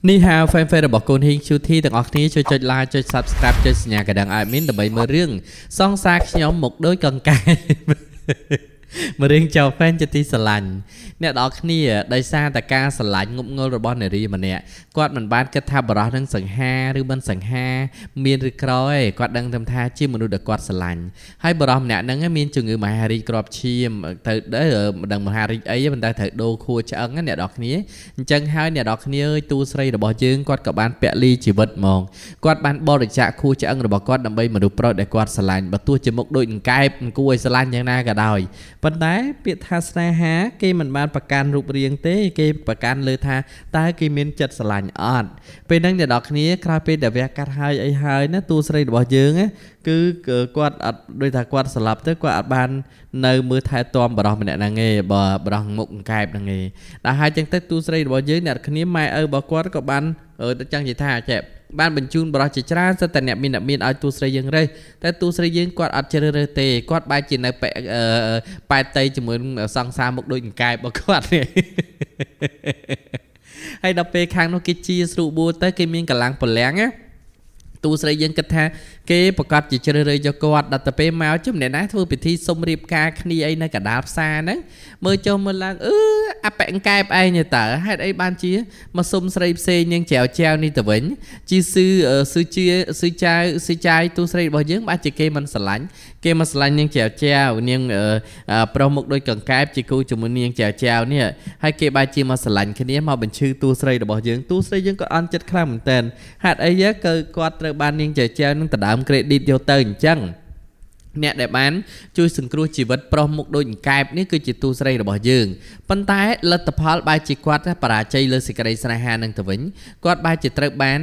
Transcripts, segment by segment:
นี่ฮาวแฟนๆរបស់កូនហ៊ីងឈូធីទាំងអស់គ្នាជួយចុច like ចុច subscribe ចុចសញ្ញាកណ្ដឹង admin ដើម្បីមើលរឿងសងសាខ្ញុំមកដូចកង្កែមើលរឿងចៅហ្វេនជាទីស្រឡាញ់អ្នកនរគ្នាដោយសារតែការស្រឡាញ់ងប់ងល់របស់នារីម្នាក់គាត់មិនបានគិតថាបរិះនឹងសង្ហាឬមិនសង្ហាមានឬក្រទេគាត់ដឹងថាជាមនុស្សដែលគាត់ស្រឡាញ់ហើយបរិះម្នាក់ហ្នឹងមានជំងឺមហារីកគ្រាប់ឈាមទៅមិនដឹងមហារីកអីប៉ុន្តែត្រូវដូរខួរឆ្អឹងអ្នកនរគ្នាអញ្ចឹងហើយអ្នកនរគ្នាទូស្រីរបស់យើងគាត់ក៏បានពលីជីវិតហ្មងគាត់បានបរិច្ចាគខួរឆ្អឹងរបស់គាត់ដើម្បីមនុស្សប្រុសដែលគាត់ស្រឡាញ់បើទោះជាមុខដូចកែបគួរឲ្យស្រឡាញ់យ៉ាងណាក៏ដោយប៉ុន្តែពាក្យថាស្នេហាគេមិនបានប្រកាន់រូបរាងទេគេប្រកាន់លើថាតើគេមានចិត្តស្រឡាញ់អត់ពេលហ្នឹងអ្នកនរគ្នាក្រោយពេលដែលវះកាត់ហើយអីហើយណាទូស្រីរបស់យើងគឺគាត់អត់ដូចថាគាត់ស្លាប់ទៅគាត់អត់បាននៅមើលថែទាំបរិះម្នាក់ហ្នឹងឯងបើបរិះមុខកែបហ្នឹងឯងដល់ហើយចឹងទៅទូស្រីរបស់យើងអ្នកគ្នាម៉ែឪរបស់គាត់ក៏បានចឹងនិយាយថាចេះបានបញ្ជូនបរិះជាច្រើនសិតតែអ្នកមានឲ្យទូស្រីយើងរើសតែទូស្រីយើងគាត់អត់ជ្រើសរើសទេគាត់បែរជានៅប៉ែតៃជាមួយសង្សារមុខដូចកែបរបស់គាត់នេះហើយដល់ពេលខាងនោះគេជាស្រូបបួរទៅគេមានកម្លាំងពលំណាទូស្រីយើងគិតថាគេប្រកាសជាជ្រើសរើសយកគាត់ដល់ទៅពេលមកជុំអ្នកណាធ្វើពិធីសុំរៀបការគ្នាអីនៅកណ្ដាលផ្សារហ្នឹងមើលចុះមើលឡើងអាប៉ែកែបឯងតើហេតុអីបានជាមកសុំស្រីផ្សេងនាងចៅនេះទៅវិញជាស៊ឺចាយទូស្រីរបស់យើងបានជាគេមិនស្រឡាញ់គេមកស្រឡាញ់នាងចៅនាងប្រុសមុខដូចកង្កែបជាគូជាមួយនាងចៅនេះហើយគេបានជាមកស្រឡាញ់គ្នាមកបញ្ឈឺទូស្រីរបស់យើងទូស្រីយើងក៏អន់ចិត្តខ្លាំងមែនតើហេតុអីគាត់ត្រូវបាននាងចៅនឹងដណ្ដើម credit យកទៅអញ្ចឹងអ្នកដែលបានជួយសង្គ្រោះជីវិតប្រុសមុខដូចកែបនេះគឺជាទូស្រីរបស់យើងប៉ុន្តែលទ្ធផលបែរជាគាត់បរាជ័យលើសេចក្តីស្នេហានឹងទៅវិញគាត់បែរជាត្រូវបាន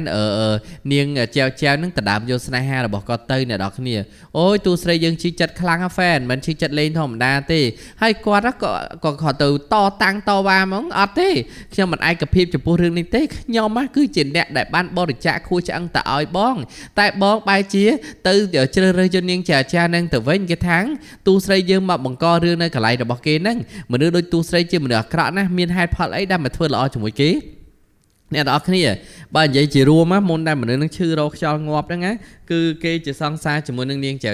នាងចៅនឹងដណ្ដើមយកស្នេហារបស់គាត់ទៅអ្នកនរគ្នាអូយទូស្រីយើងជឿចិត្តខ្លាំងហ្វេនមិនជឿចិត្តលេងធម្មតាទេហើយគាត់ក៏គាត់ទៅតតាំងតវ៉ាហ្មងអត់ទេខ្ញុំមិនឯកភាពចំពោះរឿងនេះទេខ្ញុំគឺជាអ្នកដែលបានបរិច្ចាគខួរឆ្អឹងទៅឲ្យបងតែបងបែរជាទៅជ្រើសរើសយកនាងចៅនឹងទៅវិញគេថាទូស្រីយើងមកបង្ករឿងនៅកន្លែងរបស់គេហ្នឹងមនុស្សដូចទូស្រីជាមនុស្សអាក្រក់ណាស់មានហេតុផលអីដែលមកធ្វើល្អជាមួយគេអ្នកនរគ្នាបើនិយាយជារួមមុនដែលមនុស្សនឹងឈឺរោខ្យល់ងាប់ហ្នឹងគឺគេជាសង្សារជាមួយនឹងនាងចៅ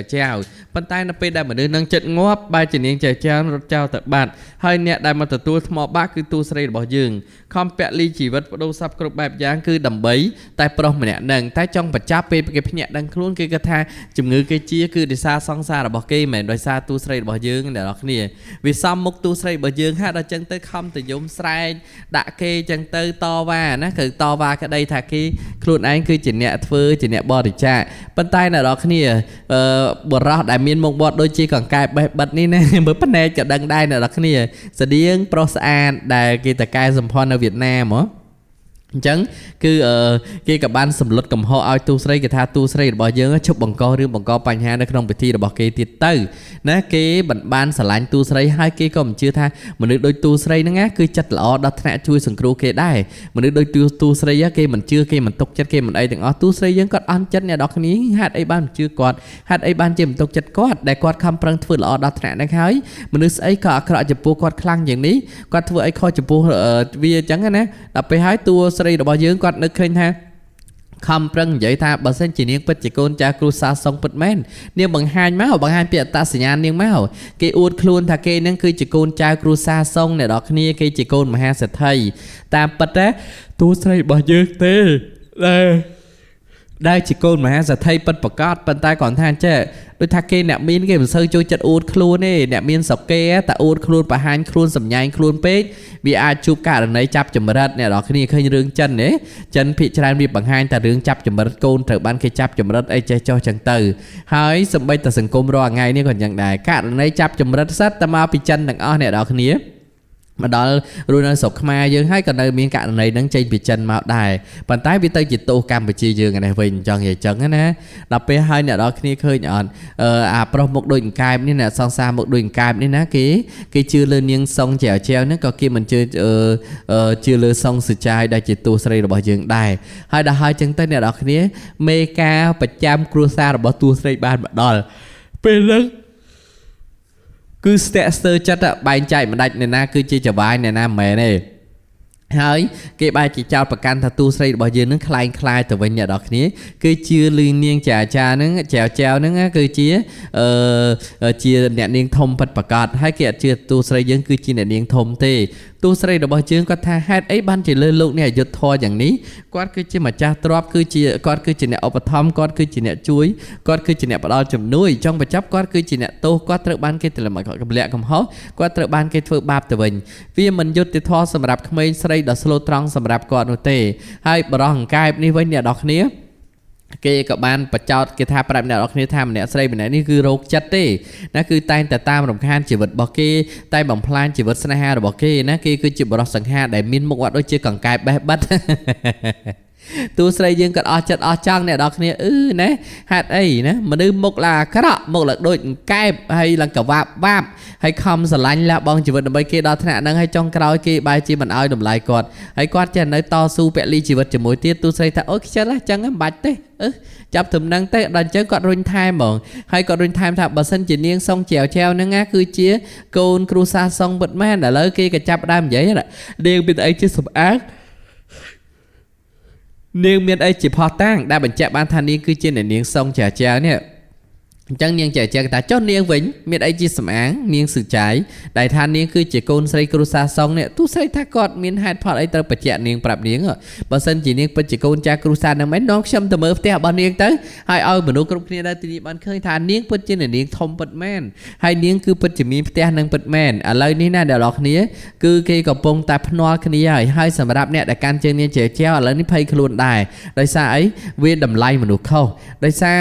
ប៉ុន្តែនៅពេលដែលមនុស្សនឹងចិត្តងាប់បែរជានាងចៅរត់ចោលទៅបាត់ហើយអ្នកដែលមកទទួលថ្មបាក់គឺទូស្រីរបស់យើងខំពលីជីវិតបដូរសពគ្រប់បែបយ៉ាងគឺដើម្បីតែប្រុសម្នាក់ហ្នឹងតែចង់បញ្ចប់ពេលគេភ្ញាក់ដឹងខ្លួនគេគាត់ថាជំងឺគេជាគឺដោយសារសង្សាររបស់គេមិនមែនដោយសារទូស្រីរបស់យើងអ្នកនរគ្នាវាសំមុខទូស្រីរបស់យើងហាក់ដល់ចឹងទៅខំទៅយំស្រែកដាក់គេចឹងទៅតវ៉ាណាគឺតវ៉ាក្តីថាគេខ្លួនឯងគឺជាអ្នកធ្វើជាអ្នកបរិច្ចាគប៉ុន្តែអ្នកនរគ្នាបរោះដែលមានមុខមាត់ដូចជាកង្កែបបេះបិទនេះណាមើលភ្នែកក៏ដឹងដែរអ្នកនរគ្នាស្តៀងប្រុសស្អាតដែលគេតកែសម្ផស្សនៅវៀតណាមហ៎អញ្ចឹងគឺគេក៏បានសម្លុតកំហុសឲ្យទូស្រីគេថាទូស្រីរបស់យើងឈប់បង្ករឿងបង្កបញ្ហានៅក្នុងពិធីរបស់គេទៀតទៅណាគេបានស្រឡាញ់ទូស្រីហើយគេក៏មិនជឿថាមនុស្សដូចទូស្រីហ្នឹងគឺចិត្តល្អដល់ថ្នាក់ជួយសង្គ្រោះគេដែរមនុស្សដូចទូស្រីគេមិនជឿគេមិនទុកចិត្តគេមិនអីទាំងអស់ទូស្រីយើងគាត់អន់ចិត្តអ្នកនរគ្នាហេតុអីបានមិនជឿគាត់ហេតុអីបានជាមិនទុកចិត្តគាត់ដែលគាត់ខំប្រឹងធ្វើល្អដល់ថ្នាក់ហ្នឹងហើយមនុស្សស្អីក៏អាក្រក់ចំពោះគាត់ខ្លាំងយ៉ាងនេះគាត់ធ្វើអីខុសចំពោះវាអញ្ចឹងណាដល់ពេលហើយតួស្រីរបស់យើងគាត់នឹកឃើញថាខំប្រឹងនិយាយថាបើសិនជានាងពិតជាកូនចៅគ្រួសារសុងពិតមែននាងបង្ហាញពីអត្តសញ្ញាណនាងមកគេអួតខ្លួនថាគេនឹងគឺជាកូនចៅគ្រួសារសុងអ្នកនរគ្នាគេជាកូនមហាសេដ្ឋីតាមពិតតួស្រីរបស់យើងទេដែលជាកូនមហាសេដ្ឋីពិតប្រកបប៉ុន្តែគាត់ថាចេះដូចថាគេអ្នកមានគេមិនសូវចូលចិត្តអួតខ្លួនទេអ្នកមានសកេតែអួតខ្លួនបង្ហាញខ្លួនសម្ញែងខ្លួនពេកវាអាចជួបករណីចាប់ចម្រិតអ្នកនរគ្នាឃើញរឿងចិនទេចិនភាគច្រើនវាបង្ហាញតែរឿងចាប់ចម្រិតកូនត្រូវបានគេចាប់ចម្រិតអីចេះចោះចឹងទៅហើយសម្បីតែសង្គមរាល់ថ្ងៃនេះក៏យ៉ាងដែរករណីចាប់ចម្រិតសិតតែមកពីចិនទាំងអស់អ្នកនរគ្នាមកដល់រស់នៅស្រុកខ្មែរយើងហើយក៏នៅមានករណីហ្នឹងចេញពីចិនមកដែរប៉ុន្តែវាទៅជាទោសកម្ពុជាយើងឯនេះវិញចង់និយាយចឹងណាដល់ពេលហើយអ្នកនរគ្នាឃើញអត់អាប្រុសមុខដូចកែបនេះអ្នកសង្សារមុខដូចកែបនេះណាគេជឿលើនាងសុងចៅហ្នឹងក៏គេមិនជឿលើសុងសុចាយដែលជាទូស្រីរបស់យើងដែរហើយដល់ហើយចឹងទៅអ្នកនរគ្នាមេការប្រចាំគ្រួសាររបស់ទូស្រីបានមកដល់ពេលហ្នឹងគឺស្ទាក់ស្ទើរចិត្តបែងចែកមិនដាច់អ្នកណាគឺជាចវាយអ្នកណាមិនមែនទេ ហើយគេបែរជាចោតប្រកាន់ថាទូស្រីរបស់យើងនឹងคล้ายទៅវិញអ្នកនរគ្នាគឺជាលឺនាងចាហ្នឹងចែវហ្នឹងគឺជាជាអ្នកនាងធំពិតប្រាកដហើយគេអត់ជឿទូស្រីយើងគឺជាអ្នកនាងធំទេទូស្រីរបស់យើងគាត់ថាហេតុអីបានជាលើលោកនេះអយុធធរយ៉ាងនេះគាត់គឺជាម្ចាស់ទ្រព្យគាត់គឺជាអ្នកឧបត្ថម្ភគាត់គឺជាអ្នកជួយគាត់គឺជាអ្នកផ្ដល់ជំនួយចង់បញ្ចប់គាត់គឺជាអ្នកទោសគាត់ត្រូវបានគេទម្លាក់កំហុសគាត់ត្រូវបានគេធ្វើបាបទៅវិញវាមិនយុត្តិធម៌សម្រាប់ក្មេងស្រីដ៏ស្លូតត្រង់សម្រាប់គាត់នោះទេហើយបរោះអង្កែបនេះវិញអ្នកនរគ្នាគេក៏បានបចោតគេថាប្រាប់អ្នកនរគ្នាថាម្នាក់ស្រីម្នាក់នេះគឺរោគចិត្តទេណាគឺតែងតែតាមរំខានជីវិតរបស់គេតែបំផ្លាញជីវិតស្នេហារបស់គេណាគេគឺជាបរិសុទ្ធសង្ហាដែលមានមុខមាត់ដូចជាកង្កែបបេះបិទទូស្រីយើងក៏អស់ចិត្តអស់ចង់អ្នកនរគ្នាណាហេតុអីណាមនុស្សមុខឡាអាក្រក់មុខឡាដូចកង្កែបហើយឡើងកវាបបាបហើយខំស្រឡាញ់លះបង់ជីវិតដើម្បីគេដល់ថ្នាក់ហ្នឹងហើយចុងក្រោយគេបែរជាមិនឲ្យតម្លៃគាត់ហើយគាត់ចេះនៅតស៊ូពលីជីវិតជាមួយទៀតទូស្រីថាអូយខ្ជិលហ្នឹងចឹងមិនបាច់ទេចាប់ទំនឹងទេដល់អញ្ចឹងគាត់រុញថែមហ្មងហើយគាត់រុញថែមថាបើសិនជានាងសុងចែវហ្នឹងណាគឺជាកូនគ្រូសាសុងពិតមែនឥឡូវគេក៏ចាប់ដើមនិយាយនាងមានអីជាសម្អាងនាងមានអីជាផោះតាំងដែលបញ្ជាក់បានថានាងគឺជាអ្នកនាងសុងចែវនេះអញ្ចឹងនាងចែកថាចុះនាងវិញមានអីជាសម្អាងនាងសុចាយដែលថានាងគឺជាកូនស្រីគ្រូសាសុងនេះទូស្រីថាគាត់មានហេតុផលអីត្រូវបញ្ជាក់នាងប្រាប់នាងបើសិនជានាងពិតជាកូនចាស់គ្រូសានឹងមិននាំខ្ញុំទៅមើលផ្ទះរបស់នាងទៅហើយឲ្យមនុស្សគ្រប់គ្នាដែលទីនេះបានឃើញថានាងពិតជានាងធំពិតមែនហើយនាងគឺពិតជាមានផ្ទះនឹងពិតមែនឥឡូវនេះណាអ្នកនរគ្នាគឺគេកំពុងតែភ្នាល់គ្នាហើយសម្រាប់អ្នកដែលកាន់ជើងនាងចែកឥឡូវនេះភ័យខ្លួនដែរដោយសារអីវាតម្លៃមនុស្សខុសដោយសារ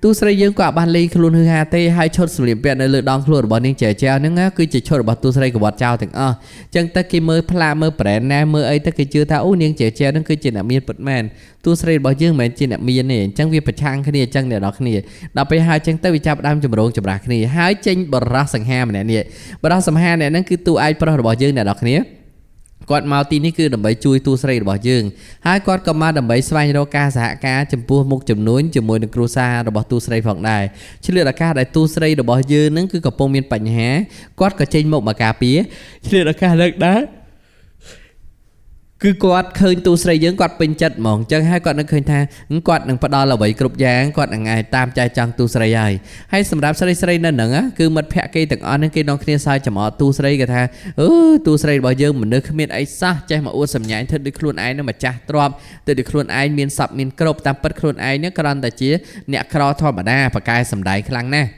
ទូស្រីយើងក៏បានលេងខ្លួនហឺហាទេហើយឈុតសម្លៀកបំពាក់នៅលើដងខ្លួនរបស់នាងចែកហ្នឹងគឺជាឈុតរបស់ទូស្រីកវត្តចោលទាំងអស់អញ្ចឹងទៅគេមើលផ្លាមើលប្រែនណាមើលអីទៅគេជឿថាអូនាងចែកហ្នឹងគឺជាអ្នកមានពិតមែនទូស្រីរបស់យើងមិនមែនជាអ្នកមានទេអញ្ចឹងវាប្រឆាំងគ្នាអញ្ចឹងអ្នកនរគ្នាដល់ពេលហើយអញ្ចឹងទៅវាចាប់ដើមចម្រោងចម្រាស់គ្នាហើយចេញបរោះសង្ហាម្នាក់នេះបរោះសង្ហាអ្នកហ្នឹងគឺតួឯកប្រុសរបស់យើងអ្នកនរគ្នាគាត់មកទីនេះគឺដើម្បីជួយទូស្រីរបស់យើងហើយគាត់ក៏មកដើម្បីស្វែងរកការសហការចំពោះមុខចំនួនជាមួយនឹងគ្រួសាររបស់ទូស្រីផងដែរឆ្លៀតឱកាសដែលទូស្រីរបស់យើងនឹងគឺកំពុងមានបញ្ហាគាត់ក៏ចេញមកមកការពារឆ្លៀតឱកាសលើកដែរគឺគាត់ឃើញទូស្រីយើងគាត់ពេញចិត្តហ្មងអញ្ចឹងហើយគាត់នឹងឃើញថាគាត់នឹងផ្ដល់អ្វីគ្រប់យ៉ាងគាត់នឹងអាចតាមចែកចង់ទូស្រីហើយសម្រាប់ស្រីនៅហ្នឹងគឺមិត្តភក្តិគេទាំងអស់ហ្នឹងគេនាំគ្នាសើចចំអកទូស្រីគេថាទូស្រីរបស់យើងមនុស្សគ្មានអីសោះចេះមកអួតសម្ញែងធ្វើដូចខ្លួនឯងនឹងម្ចាស់ទ្រព្យទៅដូចខ្លួនឯងមានសពមានគ្រប់តាមពិតខ្លួនឯងហ្នឹងគ្រាន់តែជាអ្នកក្រធម្មតាប្រកែសម្ដែងខ្លាំងណាស់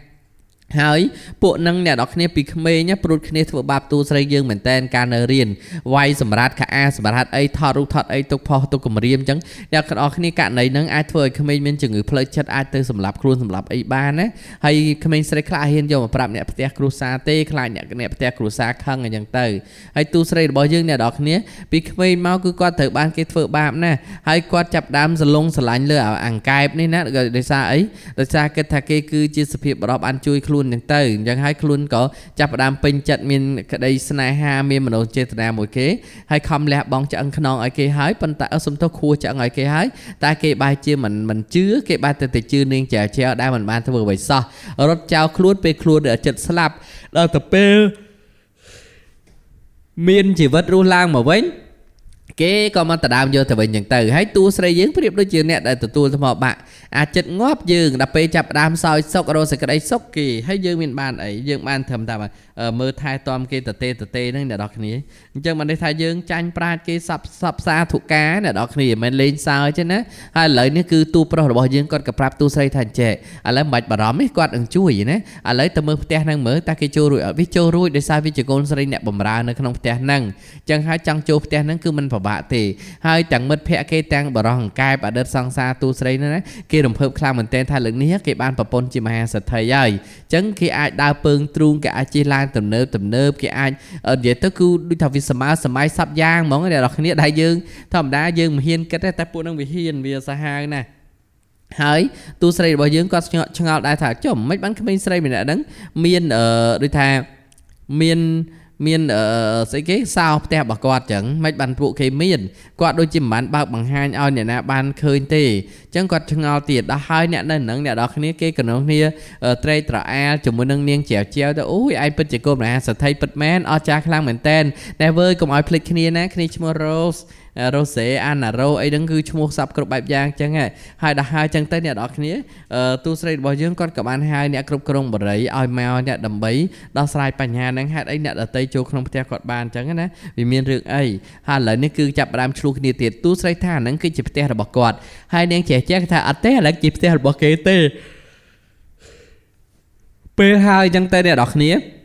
ហើយពួកនឹងអ្នកនរគ្នាពីក្មេងព្រួតគ្នាធ្វើបាបទូស្រីយើងមែនតែនការនៅរៀនវាយសម្រាប់ខាសម្រាប់អីថតរូបថតអីទុកផុសទុកគម្រាមអញ្ចឹងអ្នកនរគ្នាករណីហ្នឹងអាចធ្វើឲ្យក្មេងមានជំងឺផ្លូវចិត្តអាចទៅសម្លាប់ខ្លួនសម្លាប់អីបានណាហើយក្មេងស្រីខ្លះហ៊ានយកមកប្រាប់អ្នកផ្ទះគ្រួសារទេខ្លាចអ្នកផ្ទះគ្រួសារខឹងអញ្ចឹងទៅហើយទូស្រីរបស់យើងអ្នកនរគ្នាពីក្មេងមកគឺគាត់ត្រូវបានគេធ្វើបាបណាហើយគាត់ចាប់ដើមសលងស្រឡាញ់លើអង្កែបនេះណាដោយសារអីដោយសារគិតថាគេគឺជាសភាពបរិបបានជួយខ្លួនអញ្ចឹងទៅអញ្ចឹងហើយខ្លួនក៏ចាប់ផ្ដើមពេញចិត្តមានក្តីស្នេហាមានមនោចេតនាមួយគេហើយខំលះបង់ឆ្អឹងខ្នងឲ្យគេហើយប៉ុន្តែសុំទោសខួរឆ្អឹងឲ្យគេហើយតែគេបែរជាមិនជឿគេបែរទៅជឿនាងចែវដែលមិនបានធ្វើអ្វីសោះរត់ចោលខ្លួនពេលខ្លួនចិត្តស្លាប់ដល់ទៅពេលមានជីវិតរស់ឡើងមកវិញគេក៏មកដដើមយកទៅវិញអញ្ចឹងទៅហើយតួស្រីយើងប្រៀបដូចជាអ្នកដែលទទួលថ្មបាក់អាចចិត្តងាប់យើងដល់ពេលចាប់ដើមសោយសុករស់សេចក្តីសុខគេហើយយើងមានបានអីយើងបានត្រឹមតែមើលថែទាំគេតេហ្នឹងអ្នកនរគ្នាអញ្ចឹងបានន័យថាយើងចាញ់ប្រាជ្ញគេសពសាធុការអ្នកនរគ្នាមិនមែនលេងសើចទេណាហើយឥឡូវនេះគឺទូប្រុសរបស់យើងគាត់ក៏ប្រាប់ទូស្រីថាចេះឥឡូវមិនបាច់បារម្ភទេគាត់នឹងជួយណាឥឡូវទៅមើលផ្ទះហ្នឹងមើលតើគេចូលរួចអត់វាចូលរួចដោយសារវាជាកូនស្រីអ្នកបម្រើនៅក្នុងផ្ទះហ្នឹងអញ្ចឹងហើយចង់ចូលផ្ទះហ្នឹងគឺមិនពិបាកទេហើយទាំងមិត្តភក្តិគេទាំងបរោះអង្កែបអតីតសង្សារទូស្រីហ្នឹងណាគេរំភើបខ្លាំងមែនទែនថាលើកនេះគេបានប្រពន្ធជាមហាសេដ្ឋីហើយអញ្ចឹងគេអាចដើរពើងទ្រូងគេអាចជិះឡានទំនើបគេអាចនិយាយទៅគឺដូចថាវាសម័យសັບយ៉ាងហ្មងអ្នកនរគ្នាដែលយើងធម្មតាយើងមិនហ៊ានគិតទេតែពួកនឹងវាហ៊ានវាសាហាវណាស់ហើយទូស្រីរបស់យើងគាត់ឆ្ងល់ដែរថាចុះមិនបានក្មេងស្រីម្នាក់ហ្នឹងមានដូចថាមាន មានស្អីគេសោផ្ទះរបស់គាត់ចឹងមិនបានពួកគេមានគាត់ដូចជាមិនបានបើកបង្ហាញឲ្យអ្នកណាបានឃើញទេចឹងគាត់ឆ្ងល់ទៀតដល់ហើយអ្នកនៅនឹងអ្នកនរគ្នាគេកណ្ដុងគ្នាត្រេកត្រអាលជាមួយនឹងនាងជាវទៅអូយឯងពិតជាកូនមហាសេដ្ឋីពិតមែនអស្ចារ្យខ្លាំងមែនតែនតែវើយកុំឲ្យភ្លេចគ្នាណាគ្នាឈ្មោះ Rose រ៉ូសេអាណារ៉ូអីហ្នឹងគឺឈ្មោះស័ព្ទគ្រប់បែបយ៉ាងចឹងហើយដល់ហើយចឹងទៅអ្នកនរគ្នាទូស្រីរបស់យើងគាត់ក៏បានហៅអ្នកគ្រប់គ្រងបរិយឲ្យមកអ្នកដើម្បីដោះស្រាយបញ្ហាហ្នឹងហេតុអីអ្នកដតីចូលក្នុងផ្ទះគាត់បានចឹងណាវាមានរឿងអីហើយឥឡូវនេះគឺចាប់ផ្ដើមឆ្លោះគ្នាទៀតទូស្រីថាហ្នឹងគឺជាផ្ទះរបស់គាត់ហើយនាងចេះថាអត់ទេឥឡូវជាផ្ទះរបស់គេទេពេលហើយចឹងទៅអ្នកនរគ្នា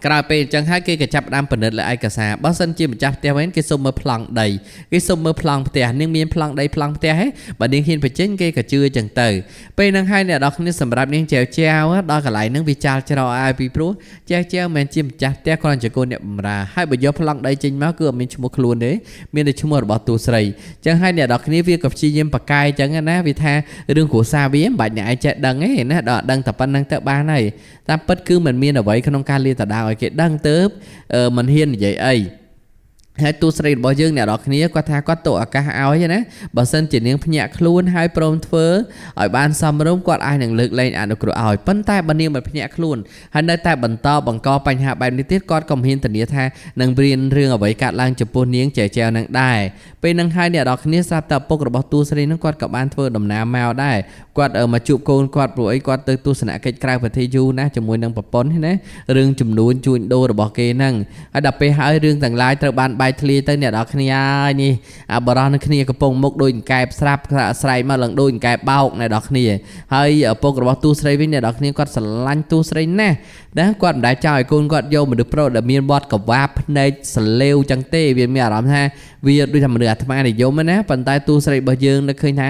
ក្រោយពេលអញ្ចឹងហើយគេក៏ចាប់ផ្ដើមពិនិត្យលើឯកសារបើសិនជាម្ចាស់ផ្ទះវិញគេសុំមើលប្លង់ដីគេសុំមើលប្លង់ផ្ទះនាងមានប្លង់ដីប្លង់ផ្ទះហ៎បើនាងហ៊ានបញ្ចេញគេក៏ជឿអញ្ចឹងទៅពេលហ្នឹងហើយអ្នកនរគ្នាសម្រាប់នាងចែវដល់កន្លែងហ្នឹងវាចាល់ច្រកឲ្យពីព្រោះចែវមិនមែនជាម្ចាស់ផ្ទះគ្រាន់តែកូនអ្នកបម្រើហើយបើយកប្លង់ដីចេញមកគឺអត់មានឈ្មោះខ្លួនទេមានតែឈ្មោះរបស់ទូស្រីអញ្ចឹងហើយអ្នកនរគ្នាវាក៏ព្យាយាមបកកាយអញ្ចឹងណាវាថារឿងគ្រួសារវាមិនបាច់អ្នកឯងចេះដឹងទេណាដល់ដឹងតែប៉ុណ្្នឹងទៅបានហើយតាមពិតគឺមិនមានអ្វីក្នុងការលាតត្រដាងឲ្យគេដឹងទៅមិនហ៊ាននិយាយអីហើយទូស្រីរបស់យើងអ្នកនរគ្នាគាត់ថាគាត់ទុកឱកាសឲ្យណាបើសិនជានាងភ្ញាក់ខ្លួនហើយព្រមធ្វើឲ្យបានសមរម្យគាត់អាចនឹងលើកលែងអនុគ្រោះឲ្យប៉ុន្តែបើនាងមិនភ្ញាក់ខ្លួនហើយនៅតែបន្តបង្កបញ្ហាបែបនេះទៀតគាត់ក៏មានធានាថានឹងរៀនរឿងអ្វីកាត់ឡើងចំពោះនាងចែវនឹងដែរពេលហ្នឹងហើយអ្នកនរគ្នាស្រាប់តែឪពុករបស់ទូស្រីហ្នឹងគាត់ក៏បានធ្វើដំណើរមកដែរគាត់មកជួបកូនគាត់ព្រោះអីគាត់ទៅទស្សនកិច្ចក្រៅប្រទេសយូរណាជាមួយនឹងប្រពន្ធណារឿងចំនួនជួញដូររបស់គេហ្នឹងហើយដល់ពេលហើយរឿងទាំងឡាយត្រូវបានបែកធ្លាយទៅអ្នកនរគ្នាហើយនេះអាបរោះនឹងគ្នាកំពុងមុខដូចកែបស្រាប់ស្រែកមកឡើងដូចកែបបោកអ្នកនរគ្នាហើយឪពុករបស់ទូស្រីវិញអ្នកនរគ្នាគាត់ស្រឡាញ់ទូស្រីណាស់ណាគាត់មិនដែលចោលឲ្យកូនគាត់យកមនុស្សប្រុសដែលមានវត្តកវាបភ្នែកសលេវចឹងទេវាមានអារម្មណ៍ថាវាដូចថាមនុស្សអាត្មានិយមណាប៉ុន្តែទូស្រីរបស់យើងនៅឃើញថា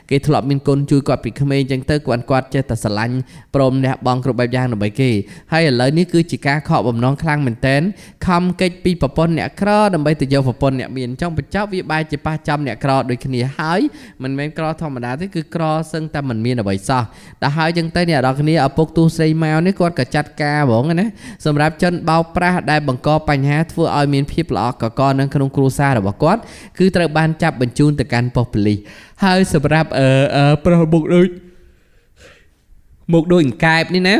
គេធ្លាប់មានកូនជួយគាត់ពីក្មេងចឹងទៅគាត់ចេះតែស្រឡាញ់ព្រមលះបង់គ្រប់បែបយ៉ាងដើម្បីគេហើយឥឡូវនេះគឺជាការខកបំណងខ្លាំងមែនតែនខំកិច្ចពីប្រពន្ធអ្នកក្រដើម្បីទៅយកប្រពន្ធអ្នកមានចង់បញ្ចប់វាបែរជាប៉ះចំអ្នកក្រដូចគ្នាហើយមិនមែនក្រធម្មតាទេគឺក្រសឹងតែមិនមានអ្វីសោះដល់ហើយចឹងទៅអ្នកនរគ្នាឪពុកទូស្រីមកនេះគាត់ក៏ចាត់ការហ្មងណាសម្រាប់ជនបោកប្រាស់ដែលបង្កបញ្ហាធ្វើឲ្យមានភាពល្អកកនៅក្នុងគ្រួសាររបស់គាត់គឺត្រូវបានចាប់បញ្ជូនទៅកាន់ប៉ុស្តិ៍ប៉ូលីសហើយសម្រាប់ប្រុសមុខដូចកែបនេះណា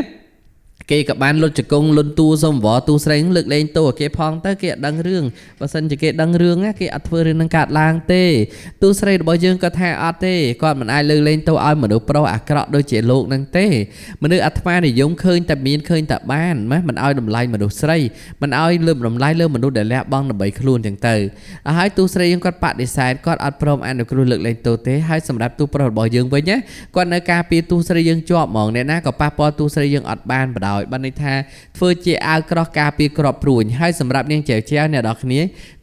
គេក៏បានលុតជង្គង់លុនតួសំវរទូស្រីលើកលែងតួគេផងទៅគេអត់ដឹងរឿងបើសិនជាគេដឹងរឿងគេអត់ធ្វើរឿងនឹងកាត់ឡើងទេទូស្រីរបស់យើងក៏ថាអត់ទេគាត់មិនអាចលើកលែងតួឲ្យមនុស្សប្រុសអាក្រក់ដូចជាលោកនឹងទេមនុស្សអាត្មានិយមឃើញតែមានឃើញតែបានណាមិនឲ្យតម្លៃមនុស្សស្រីមិនឲ្យលើតម្លៃលើមនុស្សដែលលះបង់ដើម្បីខ្លួនចឹងទៅហើយទូស្រីយើងគាត់បដិសេធគាត់អត់ព្រមអនុគ្រោះលើកលែងតួទេហើយសម្រាប់ទូប្រុសរបស់យើងវិញណាគាត់នៅការពារទូស្រីយើងជាប់ហ្មងអ្នកណាក៏ប៉ះពាល់ទូស្រីយើងអត់បានបដបានន័យថាធ្វើជាអាវក្រោះការពារក្របព្រួញហើយសម្រាប់នាងចែវអ្នកនរគ្នា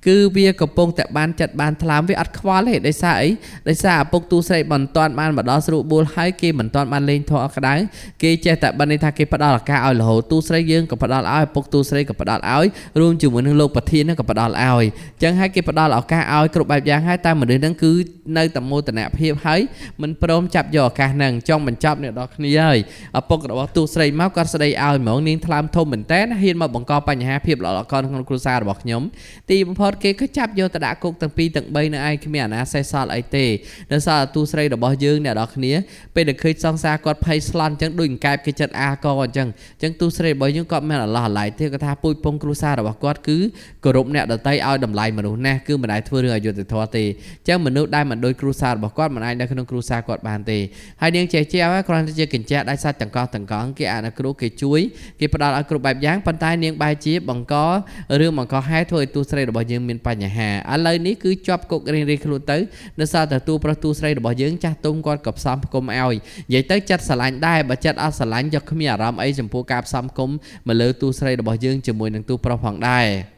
គឺវាកំពុងតែបានចាត់បានថ្លើមវាអត់ខ្វល់ទេដោយសារអីដោយសារឪពុកទូស្រីមិនទាន់បានមកដល់ស្រួលបួលហើយគេមិនទាន់បានលេងធေါ်ក្តៅគេចេះតែបានន័យថាគេផ្ដល់ឱកាសឲ្យរហូតទូស្រីយើងក៏ផ្ដល់ឲ្យឪពុកទូស្រីក៏ផ្ដល់ឲ្យរួមជាមួយនឹងលោកប្រធាននឹងក៏ផ្ដល់ឲ្យអញ្ចឹងហើយគេផ្ដល់ឱកាសឲ្យគ្រប់បែបយ៉ាងហើយតែមនុស្សហ្នឹងគឺនៅតែមោទនភាពហើយមិនព្រមចាប់យកឱកាសហ្នឹងចង់បញ្ចប់អ្នកនរគ្នាហើយឪពុករបស់ទូស្រីមកគាត់ស្ដីឲ្យហ្មងនាងថ្លើមធំមែនតើហ៊ានមកបង្កបញ្ហាភាពល្អល្អក្នុងគ្រួសាររបស់ខ្ញុំទីបំផុតគេក៏ចាប់យកទៅដាក់គុកទាំង2ទាំង3នៅឯគ្មានអាណាសេះសល់អីទេដោយសារទូស្រីរបស់យើងអ្នកនរគ្នាពេលដែលឃើញសង្សារគាត់ភ័យស្លន់អញ្ចឹងដូចកែបគេចិត្តអាកអញ្ចឹងទូស្រីរបស់យើងគាត់មានអាឡោះអាឡៃទេគាត់ថាពូជពងគ្រួសាររបស់គាត់គឺគោរពអ្នកដទៃឲ្យតម្លៃមនុស្សណាស់គឺមិនដែលធ្វើរឿងអយុត្តិធម៌ទេអញ្ចឹងមនុស្សដែលមិនដូចគ្រួសាររបស់គាត់មិនអាចនៅក្នុងគ្រួសារគាត់បានទេហើយនាងចេះគ្រាន់តែជាកញ្ចក់ដាច់សាច់ទាំងកោះគេអនុគ្រោះគេជួយគេផ្ដល់ឲ្យគ្រប់បែបយ៉ាងប៉ុន្តែនាងបែរជាបង្ករឿងបង្កហេតុធ្វើឲ្យទូស្រីរបស់យើងមានបញ្ហាឥឡូវនេះគឺជាប់គុករៀងៗខ្លួនទៅនៅសារតែទូប្រុសទូស្រីរបស់យើងចាស់ទុំគាត់ក៏ផ្សំផ្គុំឲ្យនិយាយទៅចិត្តស្រឡាញ់ដែរបើចិត្តអត់ស្រឡាញ់យកគ្មានអារម្មណ៍អីចំពោះការផ្សំផ្គុំមកលើទូស្រីរបស់យើងជាមួយនឹងទូប្រុសផងដែរ